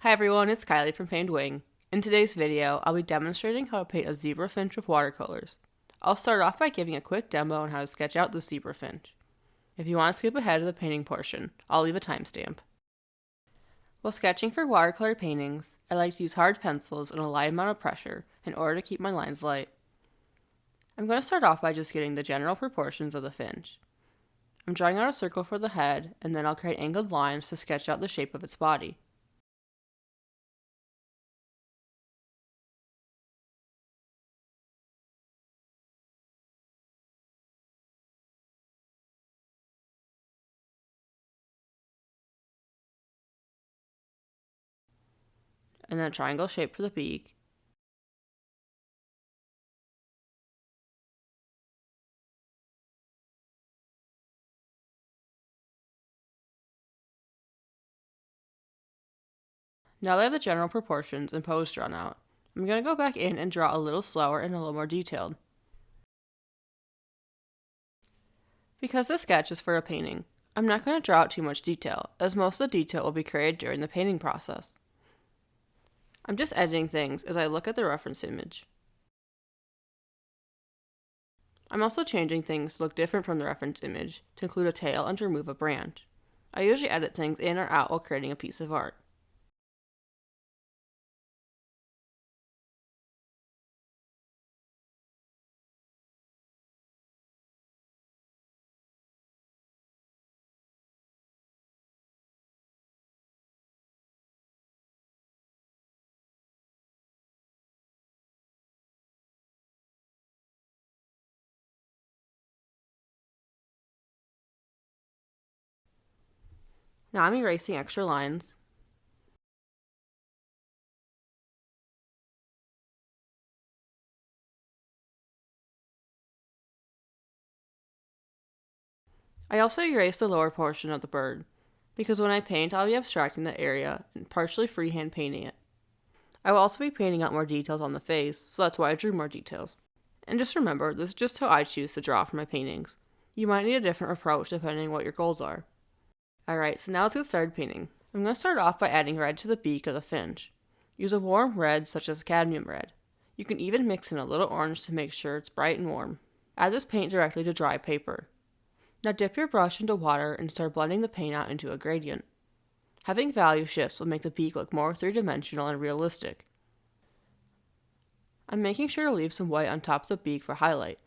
Hi everyone, it's Kylie from Payne. In today's video, I'll be demonstrating how to paint a zebra finch with watercolors. I'll start off by giving a quick demo on how to sketch out the zebra finch. If you want to skip ahead to the painting portion, I'll leave a timestamp. While sketching for watercolor paintings, I like to use hard pencils and a light amount of pressure in order to keep my lines light. I'm going to start off by just getting the general proportions of the finch. I'm drawing out a circle for the head, and then I'll create angled lines to sketch out the shape of its body. And then a triangle shape for the beak. Now that I have the general proportions and pose drawn out, I'm going to go back in and draw a little slower and a little more detailed. Because this sketch is for a painting, I'm not going to draw out too much detail, as most of the detail will be created during the painting process. I'm just editing things as I look at the reference image. I'm also changing things to look different from the reference image to include a tail and to remove a branch. I usually edit things in or out while creating a piece of art. Now I'm erasing extra lines. I also erased the lower portion of the bird, because when I paint I'll be abstracting the area and partially freehand painting it. I will also be painting out more details on the face, so that's why I drew more details. And just remember, this is just how I choose to draw for my paintings. You might need a different approach depending on what your goals are. Alright, so now let's get started painting. I'm going to start off by adding red to the beak of the finch. Use a warm red such as Cadmium Red. You can even mix in a little orange to make sure it's bright and warm. Add this paint directly to dry paper. Now dip your brush into water and start blending the paint out into a gradient. Having value shifts will make the beak look more three-dimensional and realistic. I'm making sure to leave some white on top of the beak for highlight.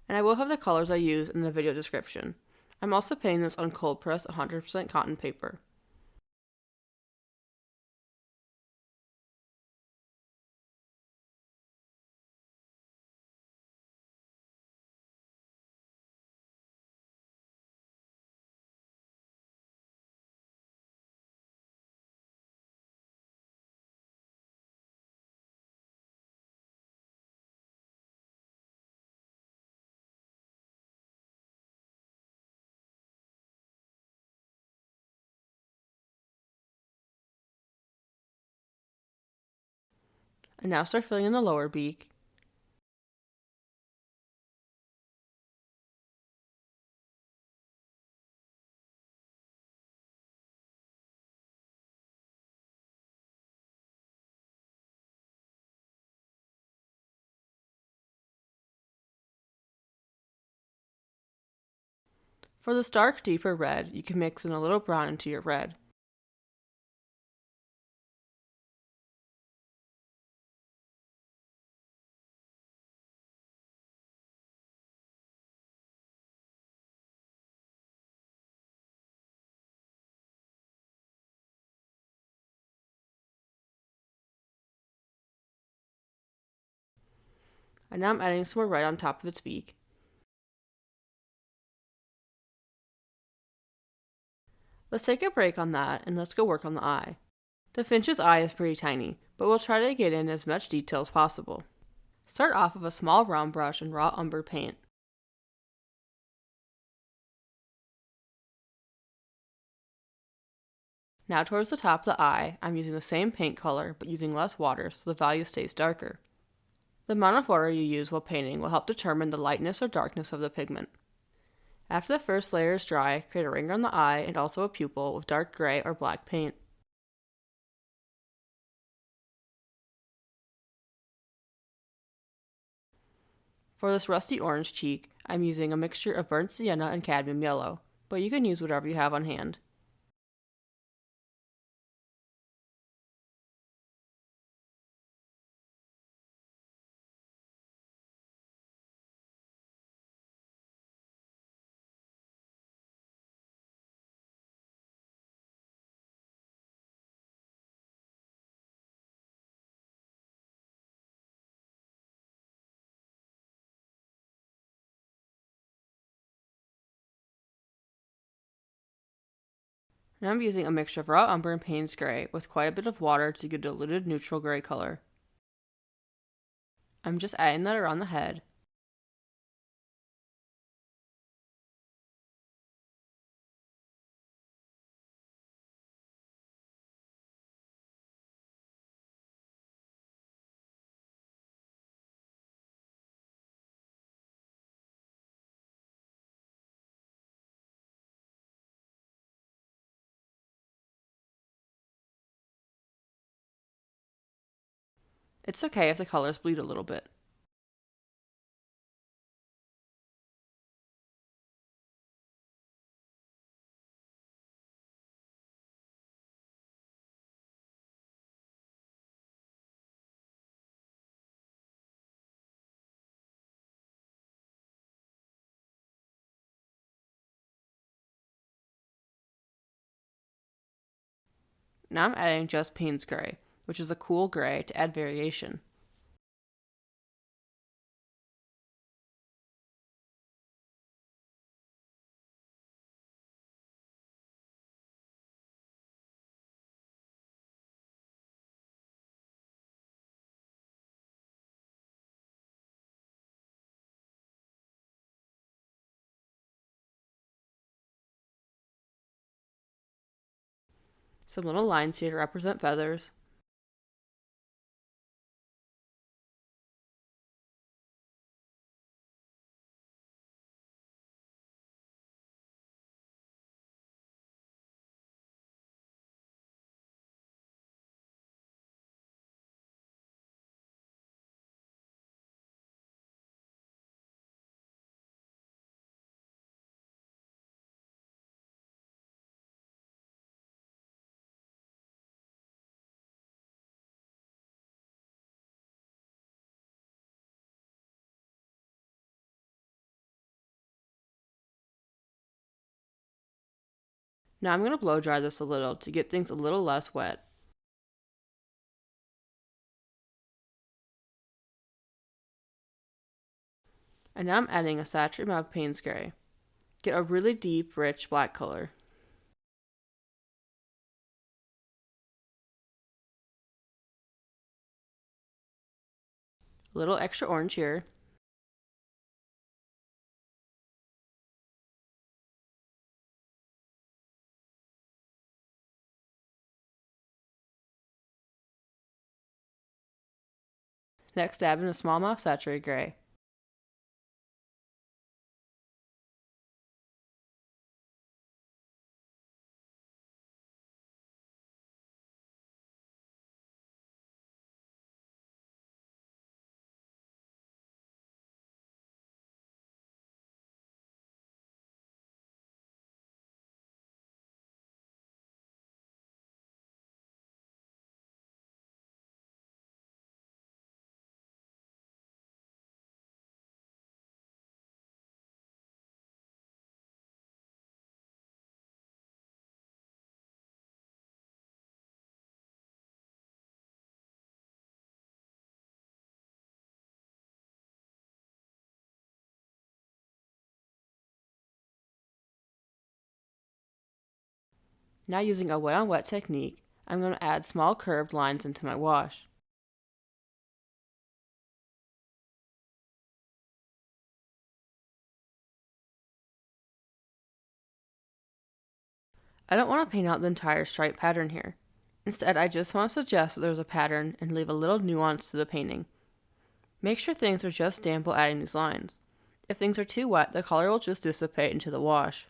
And I will have the colors I use in the video description. I'm also painting this on cold press 100% cotton paper. And now start filling in the lower beak. For this dark, deeper red, you can mix in a little brown into your red. And now I'm adding some more red on top of its beak. Let's take a break on that and let's go work on the eye. The finch's eye is pretty tiny, but we'll try to get in as much detail as possible. Start off with a small round brush and raw umber paint. Now towards the top of the eye, I'm using the same paint color but using less water so the value stays darker. The amount of water you use while painting will help determine the lightness or darkness of the pigment. After the first layer is dry, create a ring on the eye and also a pupil with dark gray or black paint. For this rusty orange cheek, I'm using a mixture of burnt sienna and cadmium yellow, but you can use whatever you have on hand. Now I'm using a mixture of raw umber and Payne's gray with quite a bit of water to get a diluted neutral gray color. I'm just adding that around the head. It's okay if the colors bleed a little bit. Now I'm adding just Payne's gray, which is a cool gray to add variation. Some little lines here to represent feathers. Now I'm going to blow dry this a little to get things a little less wet. And now I'm adding a saturated amount of Payne's gray. Get a really deep, rich black color. A little extra orange here. Next, dab in a smallmouth saturated gray. Now using a wet on wet technique, I'm going to add small curved lines into my wash. I don't want to paint out the entire stripe pattern here. Instead, I just want to suggest that there's a pattern and leave a little nuance to the painting. Make sure things are just damp while adding these lines. If things are too wet, the color will just dissipate into the wash.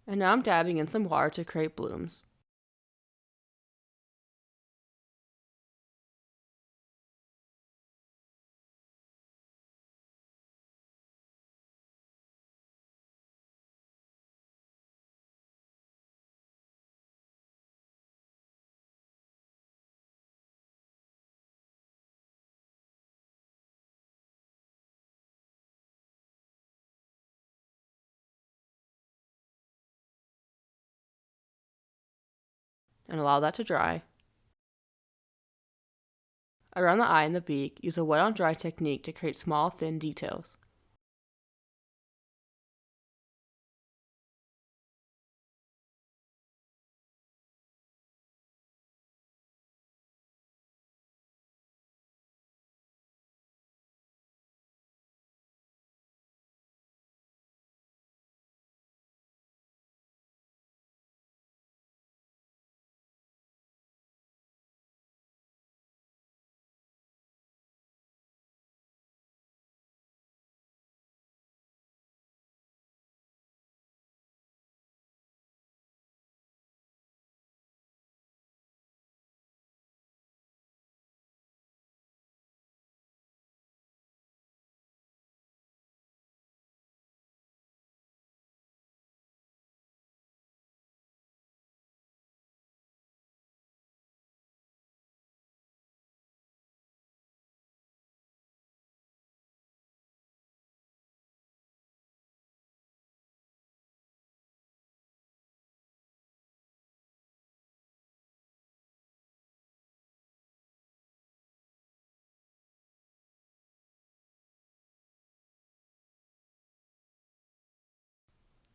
And now I'm dabbing in some water to create blooms. And allow that to dry. Around the eye and the beak, use a wet on dry technique to create small, thin details.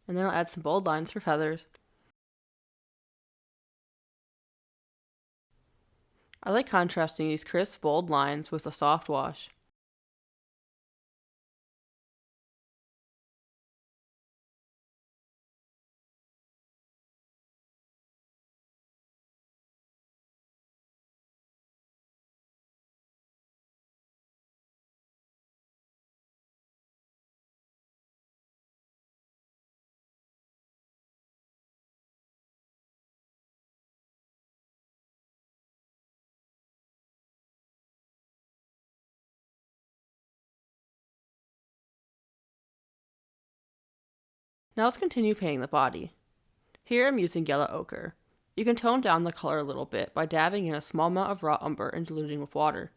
And then I'll add some bold lines for feathers. I like contrasting these crisp, bold lines with a soft wash. Now let's continue painting the body. Here I'm using yellow ochre. You can tone down the color a little bit by dabbing in a small amount of raw umber and diluting with water.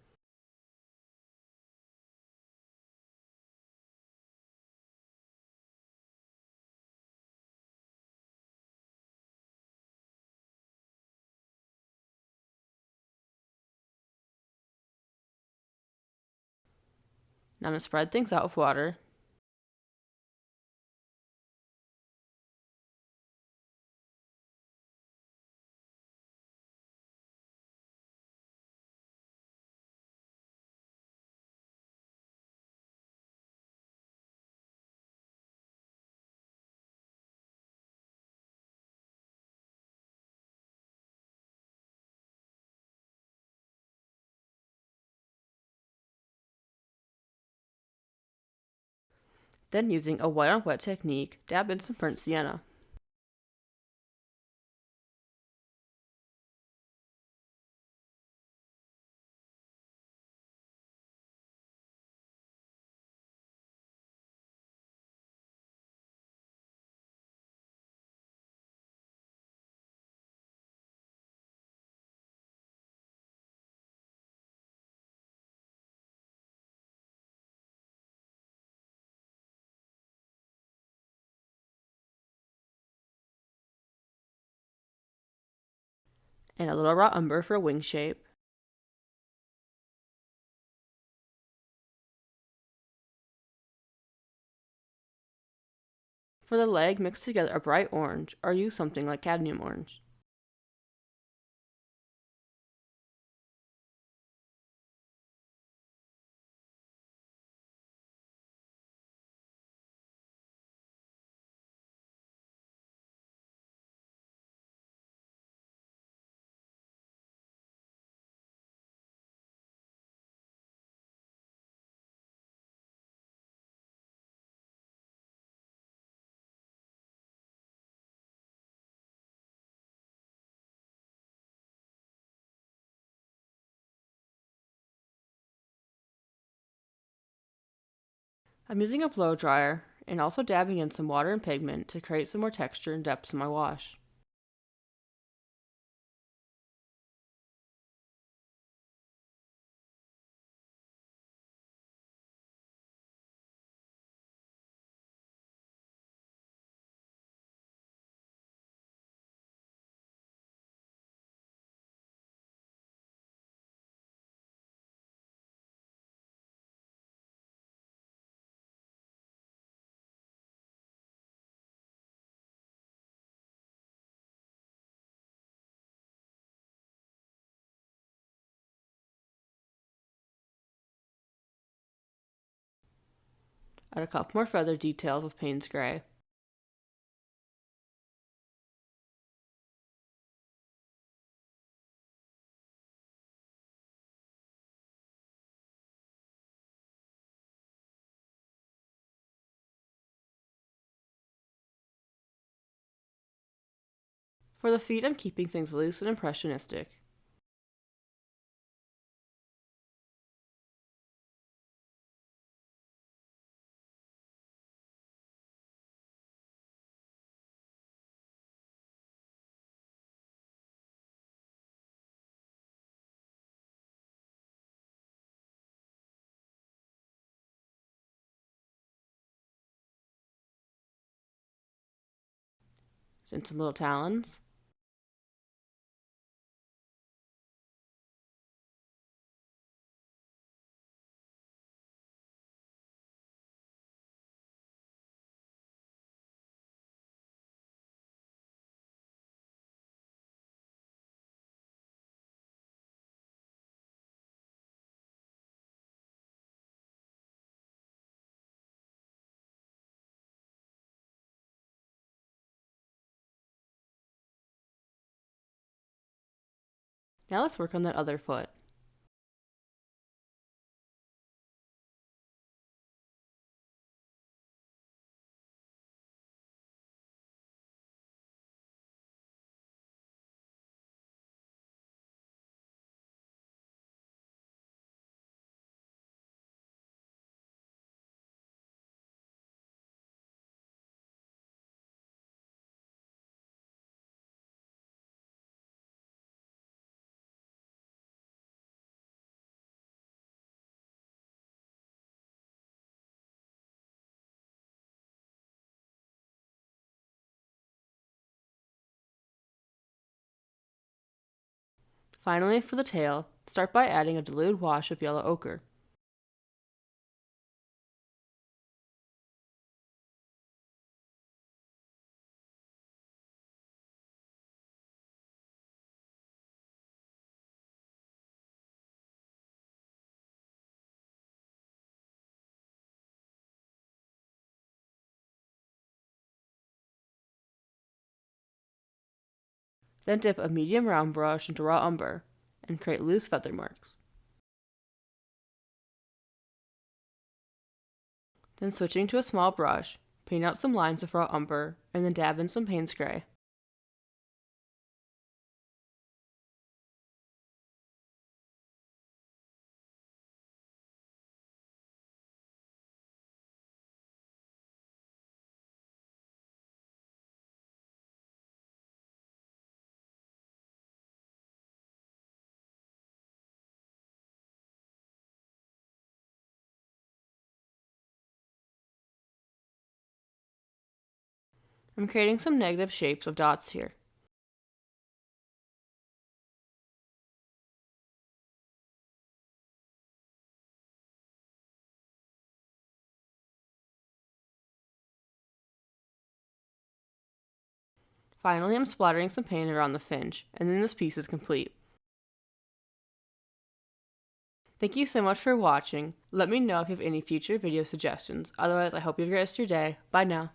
Now I'm going to spread things out with water. Then using a wet on wet technique, dab in some burnt sienna. And a little raw umber for a wing shape. For the leg, mix together a bright orange, or use something like Cadmium Orange. I'm using a blow dryer and also dabbing in some water and pigment to create some more texture and depth in my wash. Add a couple more feather details with Payne's Gray. For the feet, I'm keeping things loose and impressionistic. And some little talons. Now let's work on that other foot. Finally, for the tail, start by adding a diluted wash of yellow ochre. Then dip a medium round brush into raw umber and create loose feather marks. Then switching to a small brush, paint out some lines with raw umber and then dab in some Payne's Gray. I'm creating some negative shapes of dots here. Finally, I'm splattering some paint around the finch, and then this piece is complete. Thank you so much for watching. Let me know if you have any future video suggestions. Otherwise, I hope you have a great rest of your day. Bye now.